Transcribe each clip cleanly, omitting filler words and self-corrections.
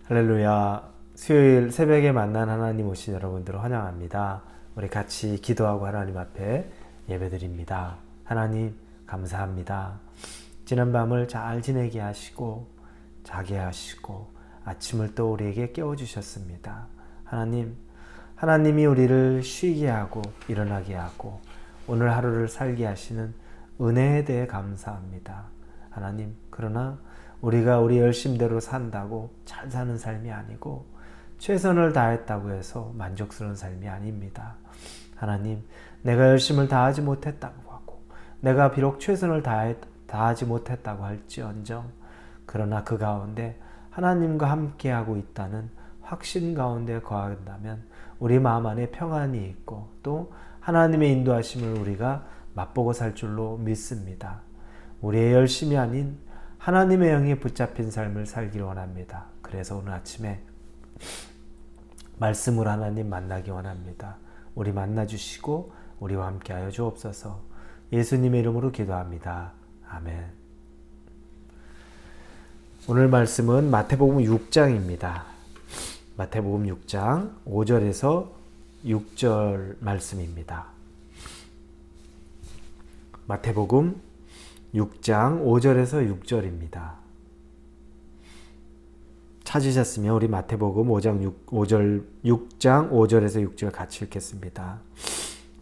할렐루야. 수요일 새벽에 만난 하나님 오신 여러분들을 환영합니다. 우리 같이 기도하고 하나님 앞에 예배드립니다. 하나님 감사합니다. 지난 밤을 잘 지내게 하시고 자게 하시고 아침을 또 우리에게 깨워주셨습니다. 하나님이 우리를 쉬게 하고 일어나게 하고 오늘 하루를 살게 하시는 은혜에 대해 감사합니다. 하나님, 그러나 우리가 우리 열심대로 산다고 잘 사는 삶이 아니고 최선을 다했다고 해서 만족스러운 삶이 아닙니다. 하나님, 내가 열심을 다하지 못했다고 하고 내가 비록 최선을 다하지 못했다고 할지언정 그러나 그 가운데 하나님과 함께하고 있다는 확신 가운데 거한다면 우리 마음 안에 평안이 있고 또 하나님의 인도하심을 우리가 맛보고 살 줄로 믿습니다. 우리의 열심이 아닌 하나님의 영에 붙잡힌 삶을 살기를 원합니다. 그래서 오늘 아침에 말씀으로 하나님 만나기 원합니다. 우리 만나주시고 우리와 함께하여 주옵소서. 예수님의 이름으로 기도합니다. 아멘. 오늘 말씀은 마태복음 6장입니다. 마태복음 6장 5절에서 6절 말씀입니다. 마태복음 6장 5절에서 6절입니다. 찾으셨으면 우리 마태복음 6장 5절에서 6절 같이 읽겠습니다.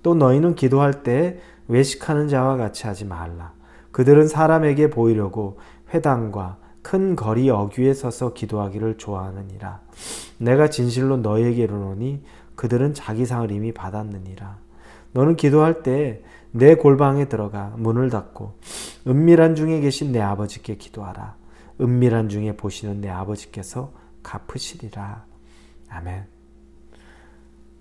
또 너희는 기도할 때 외식하는 자와 같이 하지 말라. 그들은 사람에게 보이려고 회당과 큰 거리 어귀에 서서 기도하기를 좋아하느니라. 내가 진실로 너희에게 이르노니 그들은 자기 상을 이미 받았느니라. 너는 기도할 때 내 골방에 들어가 문을 닫고 은밀한 중에 계신 내 아버지께 기도하라. 은밀한 중에 보시는 내 아버지께서 갚으시리라. 아멘.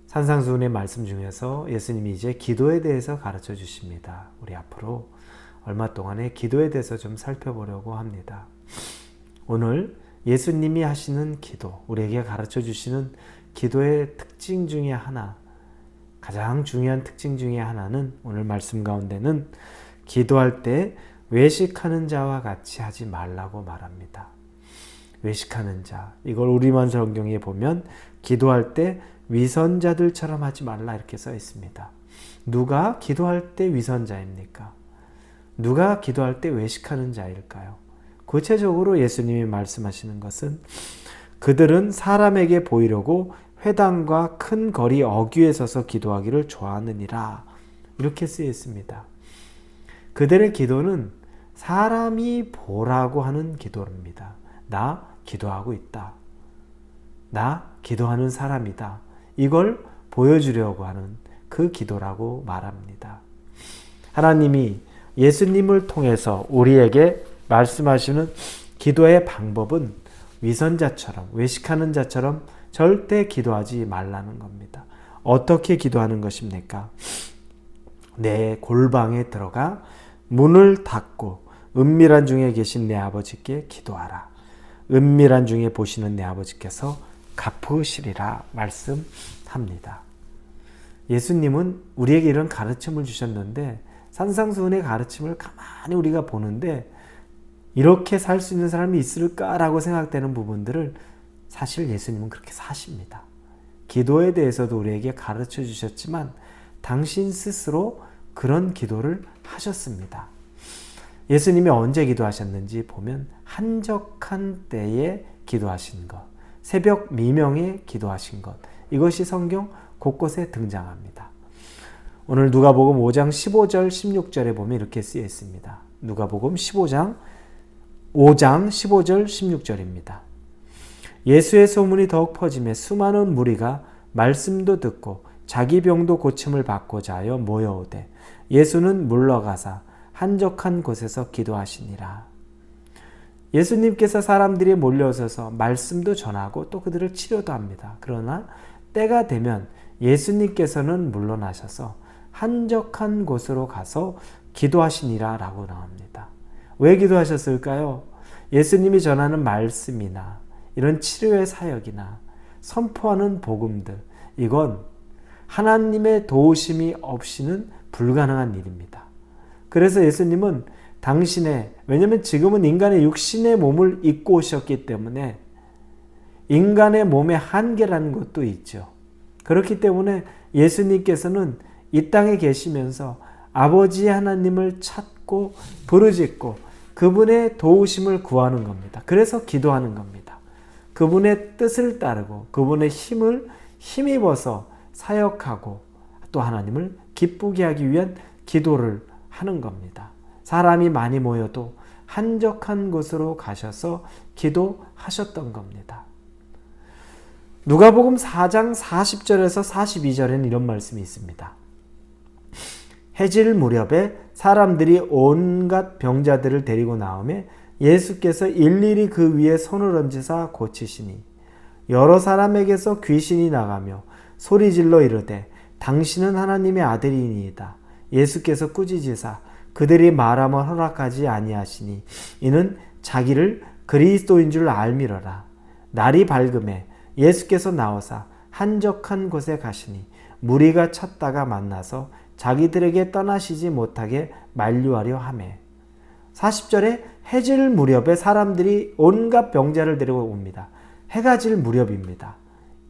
산상수훈의 말씀 중에서 예수님이 이제 기도에 대해서 가르쳐 주십니다. 우리 앞으로 얼마 동안에 기도에 대해서 좀 살펴보려고 합니다. 오늘 예수님이 하시는 기도, 우리에게 가르쳐 주시는 기도의 특징 중에 하나, 가장 중요한 특징 중에 하나는 오늘 말씀 가운데는 기도할 때 외식하는 자와 같이 하지 말라고 말합니다. 외식하는 자, 이걸 우리만 성경에 보면 기도할 때 위선자들처럼 하지 말라 이렇게 써 있습니다. 누가 기도할 때 위선자입니까? 누가 기도할 때 외식하는 자일까요? 구체적으로 예수님이 말씀하시는 것은 그들은 사람에게 보이려고 회당과 큰 거리 어귀에 서서 기도하기를 좋아하느니라 이렇게 쓰여 있습니다. 그들의 기도는 사람이 보라고 하는 기도입니다. 나 기도하고 있다. 나 기도하는 사람이다. 이걸 보여주려고 하는 그 기도라고 말합니다. 하나님이 예수님을 통해서 우리에게 말씀하시는 기도의 방법은 위선자처럼, 외식하는 자처럼 절대 기도하지 말라는 겁니다. 어떻게 기도하는 것입니까? 내 골방에 들어가 문을 닫고 은밀한 중에 계신 내 아버지께 기도하라. 은밀한 중에 보시는 내 아버지께서 갚으시리라 말씀합니다. 예수님은 우리에게 이런 가르침을 주셨는데 산상수훈의 가르침을 가만히 우리가 보는데 이렇게 살 수 있는 사람이 있을까라고 생각되는 부분들을 사실 예수님은 그렇게 사십니다. 기도에 대해서도 우리에게 가르쳐 주셨지만 당신 스스로 그런 기도를 하셨습니다. 예수님이 언제 기도하셨는지 보면 한적한 때에 기도하신 것, 새벽 미명에 기도하신 것, 이것이 성경 곳곳에 등장합니다. 오늘 누가복음 5장 15절 16절에 보면 이렇게 쓰여 있습니다. 누가복음 5장 15절 16절입니다. 예수의 소문이 더욱 퍼지며 수많은 무리가 말씀도 듣고 자기 병도 고침을 받고자 하여 모여오되 예수는 물러가사 한적한 곳에서 기도하시니라. 예수님께서 사람들이 몰려서서 말씀도 전하고 또 그들을 치료도 합니다. 그러나 때가 되면 예수님께서는 물러나셔서 한적한 곳으로 가서 기도하시니라 라고 나옵니다. 왜 기도하셨을까요? 예수님이 전하는 말씀이나 이런 치료의 사역이나 선포하는 복음들, 이건 하나님의 도우심이 없이는 불가능한 일입니다. 그래서 예수님은 왜냐하면 지금은 인간의 육신의 몸을 입고 오셨기 때문에 인간의 몸의 한계라는 것도 있죠. 그렇기 때문에 예수님께서는 이 땅에 계시면서 아버지 하나님을 찾고 부르짖고 그분의 도우심을 구하는 겁니다. 그래서 기도하는 겁니다. 그분의 뜻을 따르고 그분의 힘을 힘입어서 사역하고 또 하나님을 기쁘게 하기 위한 기도를 하는 겁니다. 사람이 많이 모여도 한적한 곳으로 가셔서 기도하셨던 겁니다. 누가복음 4장 40절에서 42절에는 이런 말씀이 있습니다. 해질 무렵에 사람들이 온갖 병자들을 데리고 나오매 예수께서 일일이 그 위에 손을 얹으사 고치시니 여러 사람에게서 귀신이 나가며 소리질러 이르되 당신은 하나님의 아들이니이다. 예수께서 꾸짖으사 그들이 말함을 허락하지 아니하시니 이는 자기를 그리스도인 줄 알미러라. 날이 밝음에 예수께서 나오사 한적한 곳에 가시니 무리가 찾다가 만나서 자기들에게 떠나시지 못하게 만류하려 하매 40절에 해질 무렵에 사람들이 온갖 병자를 데리고 옵니다. 해가 질 무렵입니다.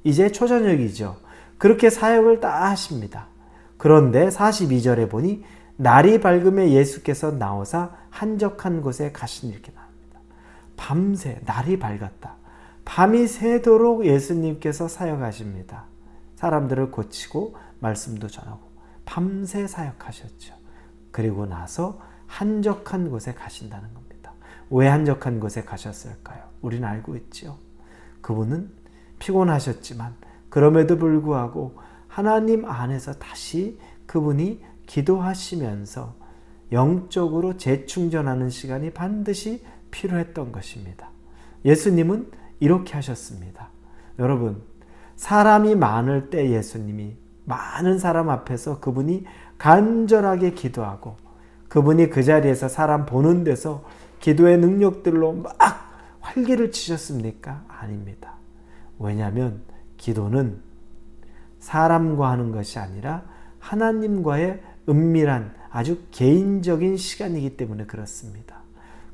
이제 초저녁이죠. 그렇게 사역을 다 하십니다. 그런데 42절에 보니 날이 밝음에 예수께서 나오사 한적한 곳에 가시니 이렇게 나옵니다. 밤새 날이 밝았다. 밤이 새도록 예수님께서 사역하십니다. 사람들을 고치고 말씀도 전하고 밤새 사역하셨죠. 그리고 나서 한적한 곳에 가신다는 겁니다. 왜 한적한 곳에 가셨을까요? 우리는 알고 있죠. 그분은 피곤하셨지만 그럼에도 불구하고 하나님 안에서 다시 그분이 기도하시면서 영적으로 재충전하는 시간이 반드시 필요했던 것입니다. 예수님은 이렇게 하셨습니다. 여러분, 사람이 많을 때 예수님이 많은 사람 앞에서 그분이 간절하게 기도하고 그분이 그 자리에서 사람 보는 데서 기도의 능력들로 막 활기를 치셨습니까? 아닙니다. 왜냐하면 기도는 사람과 하는 것이 아니라 하나님과의 은밀한 아주 개인적인 시간이기 때문에 그렇습니다.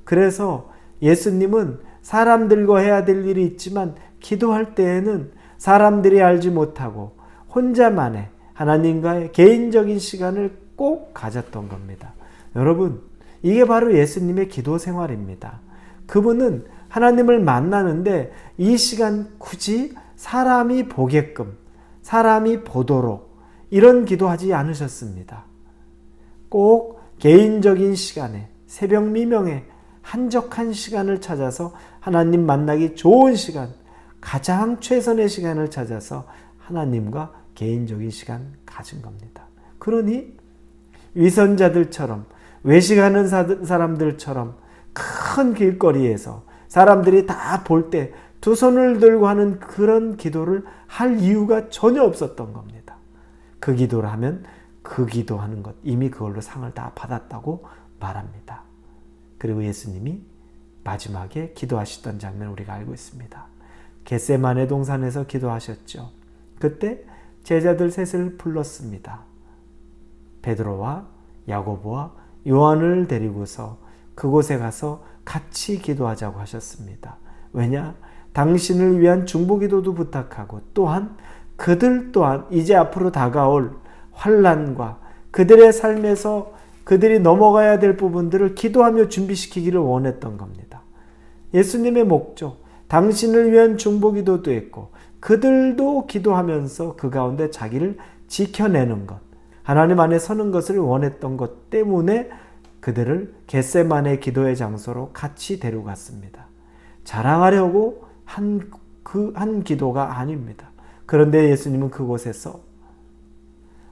그래서 예수님은 사람들과 해야 될 일이 있지만 기도할 때에는 사람들이 알지 못하고 혼자만의 하나님과의 개인적인 시간을 꼭 가졌던 겁니다. 여러분, 이게 바로 예수님의 기도 생활입니다. 그분은 하나님을 만나는데 이 시간 굳이 사람이 보게끔, 사람이 보도록 이런 기도하지 않으셨습니다. 꼭 개인적인 시간에, 새벽 미명에 한적한 시간을 찾아서 하나님 만나기 좋은 시간, 가장 최선의 시간을 찾아서 하나님과 개인적인 시간 가진 겁니다. 그러니 위선자들처럼 외식하는 사람들처럼 큰 길거리에서 사람들이 다 볼 때 두 손을 들고 하는 그런 기도를 할 이유가 전혀 없었던 겁니다. 그 기도를 하면 그 기도하는 것 이미 그걸로 상을 다 받았다고 말합니다. 그리고 예수님이 마지막에 기도하셨던 장면을 우리가 알고 있습니다. 겟세마네 동산에서 기도하셨죠. 그때 제자들 셋을 불렀습니다. 베드로와 야고보와 요한을 데리고서 그곳에 가서 같이 기도하자고 하셨습니다. 왜냐? 당신을 위한 중보기도도 부탁하고 또한 그들 또한 이제 앞으로 다가올 환난과 그들의 삶에서 그들이 넘어가야 될 부분들을 기도하며 준비시키기를 원했던 겁니다. 예수님의 목적, 당신을 위한 중보기도도 했고 그들도 기도하면서 그 가운데 자기를 지켜내는 것, 하나님 안에 서는 것을 원했던 것 때문에 그들을 겟세마네 기도의 장소로 같이 데려갔습니다. 자랑하려고 한 기도가 아닙니다. 그런데 예수님은 그곳에서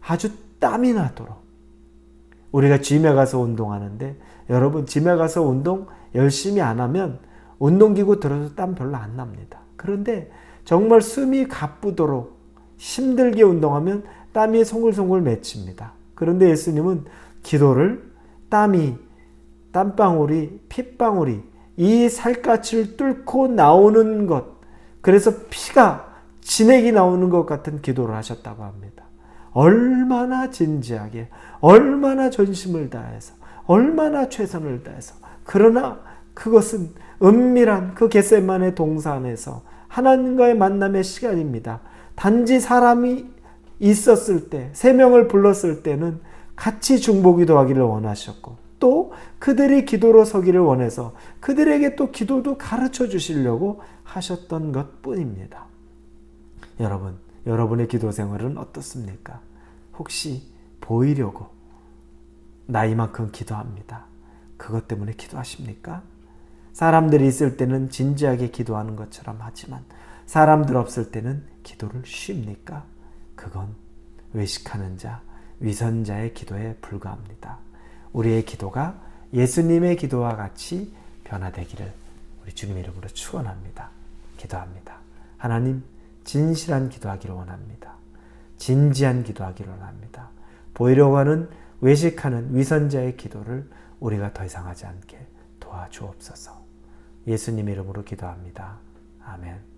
아주 땀이 나도록, 우리가 짐에 가서 운동하는데 여러분 짐에 가서 운동 열심히 안 하면 운동기구 들어서 땀 별로 안 납니다. 그런데 정말 숨이 가쁘도록 힘들게 운동하면 땀이 송글송글 맺힙니다. 그런데 예수님은 기도를 땀방울이, 핏방울이 이 살갗을 뚫고 나오는 것, 그래서 피가 진액이 나오는 것 같은 기도를 하셨다고 합니다. 얼마나 진지하게, 얼마나 전심을 다해서, 얼마나 최선을 다해서. 그러나 그것은 은밀한 그 겟세마네 동산에서 하나님과의 만남의 시간입니다. 단지 사람이 있었을 때, 3명을 불렀을 때는 같이 중보기도하기를 원하셨고 또 그들이 기도로 서기를 원해서 그들에게 또 기도도 가르쳐 주시려고 하셨던 것뿐입니다. 여러분, 여러분의 기도 생활은 어떻습니까? 혹시 보이려고 나 이만큼 기도합니다. 그것 때문에 기도하십니까? 사람들이 있을 때는 진지하게 기도하는 것처럼 하지만 사람들 없을 때는 기도를 쉽니까? 그건 외식하는 자, 위선자의 기도에 불과합니다. 우리의 기도가 예수님의 기도와 같이 변화되기를 우리 주님의 이름으로 축원합니다. 기도합니다. 하나님, 진실한 기도하기를 원합니다. 진지한 기도하기를 원합니다. 보이려고 하는 외식하는 위선자의 기도를 우리가 더 이상 하지 않게 도와주옵소서. 예수님의 이름으로 기도합니다. 아멘.